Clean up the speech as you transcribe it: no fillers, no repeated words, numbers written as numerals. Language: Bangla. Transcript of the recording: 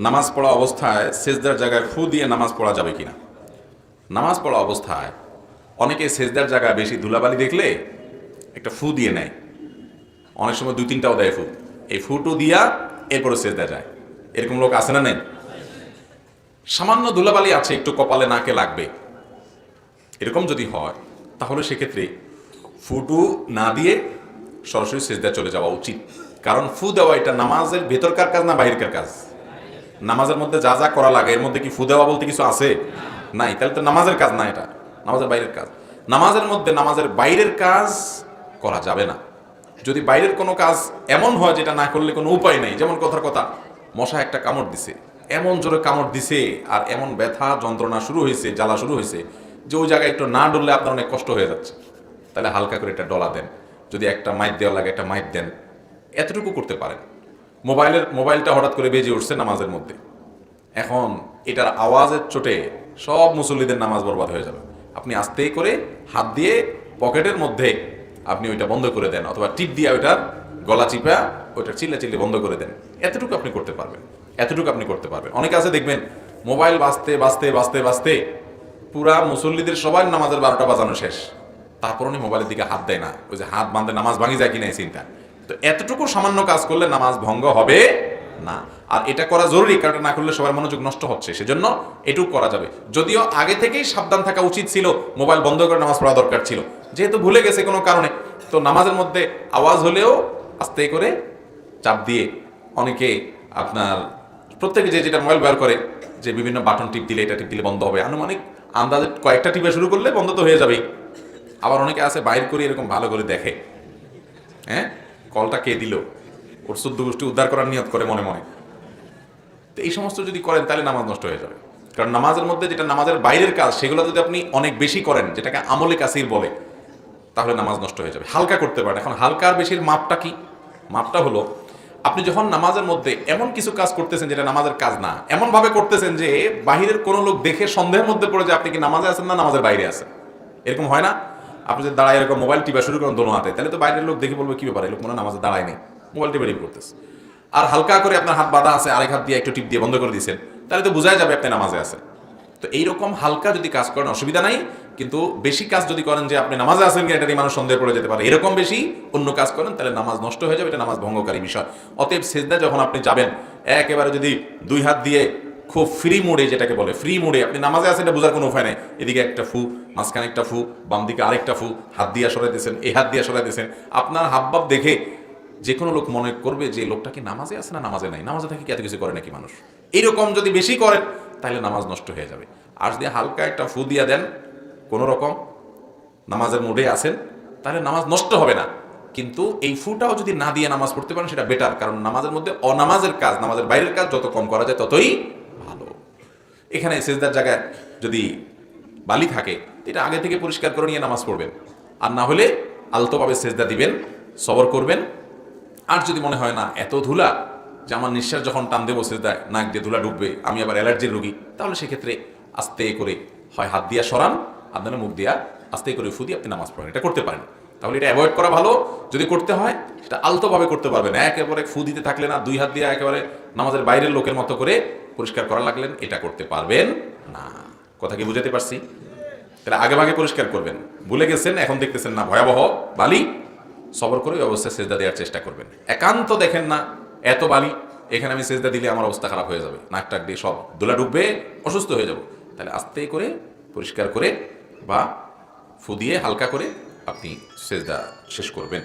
নামাজ পড়া অবস্থায় সেজদার জায়গায় ফু দিয়ে নামাজ পড়া যাবে কিনা? নামাজ পড়া অবস্থায় অনেকে সেজদার জায়গায় বেশি ধুলাবালি দেখলে একটা ফু দিয়ে নেয়, অনেক সময় 2-3টাও দেয় ফু। এই ফুটো দিয়া এরপরে সেজদা যায়, এরকম লোক আছে না? নেই? সামান্য ধুলাবালি আছে, একটু কপালে নাকে লাগবে, এরকম যদি হয় তাহলে সেক্ষেত্রে ফুটু না দিয়ে সরাসরি সেজদা চলে যাওয়া উচিত। কারণ ফু দেওয়া এটা নামাজের ভেতরকার কাজ না বাইরের কাজ? নামাজের মধ্যে যা যা করা লাগে এর মধ্যে কি ফু দেওয়া বলতে কিছু আছে? নাই। তাহলে তো নামাজের কাজ না, এটা নামাজের বাইরের কাজ। নামাজের মধ্যে নামাজের বাইরের কাজ করা যাবে না। যদি বাইরের কোনো কাজ এমন হয় যেটা না করলে কোনো উপায় নেই, যেমন কথার কথা মশা একটা কামড় দিছে, এমন জোরে কামড় দিছে আর এমন ব্যথা যন্ত্রণা শুরু হয়েছে, জ্বালা শুরু হয়েছে যে ওই জায়গায় একটু না ডললে আপনার অনেক কষ্ট হয়ে যাচ্ছে, তাহলে হালকা করে এটা ডলা দেন। যদি একটা মাইট দেওয়া লাগে একটা মাইট দেন, এতটুকু করতে পারেন। মোবাইলটা হঠাৎ করে বেজে উঠছে নামাজের মধ্যে, এখন এটার আওয়াজের চোটে সব মুসল্লিদের নামাজ বরবাদ হয়ে যাবে। আপনি আস্তে করে হাত দিয়ে পকেটের মধ্যে আপনি ওইটা বন্ধ করে দেন, অথবা টিপ দিয়ে ওইটার গলা চিপা ওইটা চিল্লে বন্ধ করে দেন। এতটুকু আপনি করতে পারবেন, এতটুকু আপনি করতে পারবেন। অনেকে আছে দেখবেন মোবাইল বাজতে পুরা মুসল্লিদের সবার নামাজের 12টা বাজানো শেষ, তারপর উনি মোবাইলের দিকে হাত দেয় না। ওই যে হাত বাঁধলে নামাজ ভাঙি যায় কিনা এই চিন্তা। তো এতটুকু সামান্য কাজ করলে নামাজ ভঙ্গ হবে না। আর এটা করা জরুরি, কারণ না করলে সবার মনোযোগ নষ্ট হচ্ছে, সেজন্য এটুকু করা যাবে। যদিও আগে থেকেই সাবধান থাকা উচিত ছিল, মোবাইল বন্ধ করে নামাজ পড়া দরকার ছিল। যেহেতু ভুলে গেছে কোনো কারণে, তো নামাজের মধ্যে আওয়াজ হলেও আস্তে করে চাপ দিয়ে, অনেকে আপনার প্রত্যেকে যে যেটা মোবাইল ব্যবহার করে যে বিভিন্ন বাটন টিপ দিলে এটা টিপ দিলে বন্ধ হবে, আনুমানিক আন্দাজে কয়েকটা টিপে শুরু করলে বন্ধ তো হয়ে যাবেই। আবার অনেকে আছে বাইর করে এরকম ভালো করে দেখে, হ্যাঁ কলটা কে দিল, ওর চোদ্দ গোষ্ঠী উদ্ধার করার নিয়ত করে মনে মনে। তো এই সমস্ত যদি করেন তাহলে নামাজ নষ্ট হয়ে যাবে। কারণ নামাজের মধ্যে যেটা নামাজের বাইরের কাজ, সেগুলো যদি আপনি অনেক বেশি করেন, যেটাকে আমলে কাসির বলে, তাহলে নামাজ নষ্ট হয়ে যাবে। হালকা করতে পারেন। এখন হালকার বেশির মাপটা কি? মাপটা হলো আপনি যখন নামাজের মধ্যে এমন কিছু কাজ করতেছেন যেটা নামাজের কাজ না, এমন ভাবে করতেছেন যে বাহিরের কোনো লোক দেখে সন্দেহের মধ্যে পড়ে যে আপনি কি নামাজে আছেন না নামাজের বাইরে আছেন। এরকম হয় না? আপনি যদি দাঁড়ায় এরকম মোবাইল টিপা শুরু করেন দোনো হাতে, তাহলে তো বাইরের লোক দেখে বলবে কি ব্যাপার, এই লোক মনে হয় নামাজে দাঁড়ায় নেই, মোবাইল টিপা টিপ করতেছে। আর হালকা করে আপনার হাত বাঁধা আছে, আরেক হাত দিয়ে একটু টিপ দিয়ে বন্ধ করে দিয়েছেন, তাহলে তো বোঝাই যাবে আপনি নামাজে আছেন। তো এইরকম হালকা যদি কাজ করেন অসুবিধা নাই, কিন্তু বেশি কাজ যদি করেন যে আপনি নামাজে আছেন কিনা এটারই মানুষ সন্দেহ পড়ে যেতে পারে, এরকম বেশি অন্য কাজ করেন, তাহলে নামাজ নষ্ট হয়ে যাবে, এটা নামাজ ভঙ্গকারী বিষয়। অতএব সেজদা যখন আপনি যাবেন, একেবারে যদি দুই হাত দিয়ে খুব ফ্রি মোডে, যেটাকে বলে ফ্রি মোডে, আপনি নামাজে আছেন এটা বোঝার কোনো উপায় নেই। এদিকে একটা ফু, মাঝখানে একটা ফু, বাম দিকে আরেকটা ফু, হাত দিয়ে সরাই দিয়েছেন, এই হাত দিয়ে সরাই দিয়েছেন, আপনার হাবভাব দেখে যে কোনো লোক মনে করবে যে লোকটা কি নামাজে আছে না নামাজে নাই, নামাজে থাকে কি এত কিছু করে নাকি মানুষ। এইরকম যদি বেশি করেন তাহলে নামাজ নষ্ট হয়ে যাবে। আর যদি হালকা একটা ফু দিয়া দেন, কোনো রকম নামাজের মুডে আছেন, তাহলে নামাজ নষ্ট হবে না। কিন্তু এই ফুটাও যদি না দিয়ে নামাজ পড়তে পারেন সেটা বেটার, কারণ নামাজের মধ্যে অনামাজের কাজ, নামাজের বাইরের কাজ যত কম করা যায় ততই ভালো। এখানে সেজদার জায়গায় যদি বালি থাকে এটা আগে থেকে পরিষ্কার করে নিয়ে নামাজ পড়বেন, আর না হলে আলতোভাবে সেজদা দিবেন, সবর করবেন। আর যদি মনে হয় না এত ধুলা যে আমার নিঃশ্বাস যখন টান দেবো সেজদায় নাক দিয়ে ধুলা ঢুকবে, আমি আবার অ্যালার্জির রোগী, তাহলে সেক্ষেত্রে আস্তে করে হয় হাত দিয়া সরান, আপনার মুখ দিয়া আস্তে করে ফু দিয়ে আপনি নামাজ পড়েন, এটা করতে পারেন। তাহলে এটা অ্যাভয়েড করা ভালো। যদি করতে হয় সেটা আলতোভাবে করতে পারবেন, একেবারে ফু দিতে থাকলে না, দুই হাত দিয়ে একেবারে নামাজের বাইরের লোকের মতো করে পরিষ্কার করা লাগলেন, এটা করতে পারবেন না। কথা কি বুঝাতে পারছি? তাহলে আগে ভাগে পরিষ্কার করবেন, ভুলে গেছেন এখন দেখতেছেন না ভয়াবহ বালি, সবর করে ওই অবস্থায় সেজদা দেওয়ার চেষ্টা করবেন। একান্ত দেখেন না এত বালি, এখানে আমি সেজদা দিলে আমার অবস্থা খারাপ হয়ে যাবে, নাক টাক দিয়ে সব ধুলা ডুববে, অসুস্থ হয়ে যাব, তাহলে আস্তে করে পরিষ্কার করে বা ফু দিয়ে হালকা করে আপনি সেজদা শেষ করবেন।